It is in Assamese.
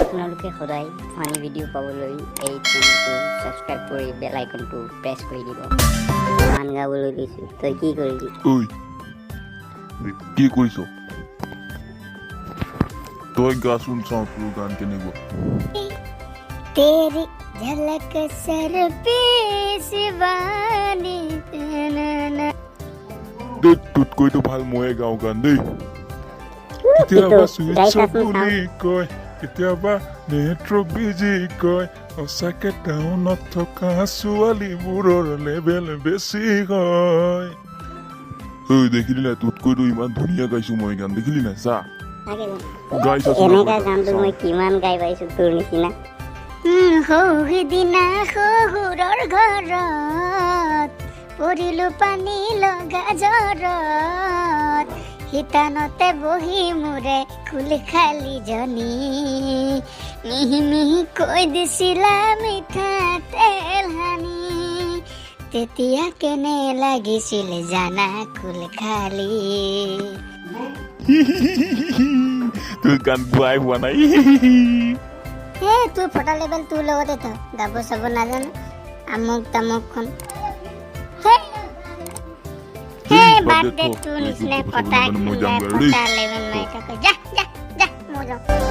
আপোনালোকে সদায় ফানি ভিডিঅ' পাবলৈ এই চেনেলটো ছাবস্ক্ৰাইব কৰি বেল আইকনটো প্ৰেছ কৰি দিব। গান গাবলৈ দিছোঁ, তই কি কৰিবি? ঐ কি কৰিছ? তই গাচোন চাওঁ তোৰ গান কেনেকুৱা। तेरी झलक सर पे शिवानी তোতকৈতো ভাল ময়ে গাওঁ গান দেই। কেতিয়াবা চুইচ বুলি কয়, কেতিয়াবা নেটৱৰ্ক বিজি কয়, সঁচাকে টাউনত থকা ছোৱালীবোৰৰ লেভেল বেছি হয়। ঐ দেখিলি নাই, তোতকৈতো ইমান ধুনীয়া গাইছো মই গান, দেখিলি নাই? চা এনেকা গানটো মই কিমান গাই পাইছো তোৰ নিচিনা। সৌদিনা শহুৰৰ ঘৰত পৰিলো পানী লগা জ্বৰত, শিতানতে বহি মোৰে খুল খালি জনী, মিহি মিহি কৈ দিছিলা মিঠাতেল হানি, তেতিয়া কেনে লাগিছিল জানা খুল খালি। তোৰ গান গোৱাই হোৱা নাই। তোৰ ফটা লেবেল তোৰ লগতে থ, গাব চাব নাজানো আমুক তামুকখন। বাৰ্থডে তোৰ নিচিনা ফটা লেবেল মাৰি থাক, যা যা যা মই যাওঁ।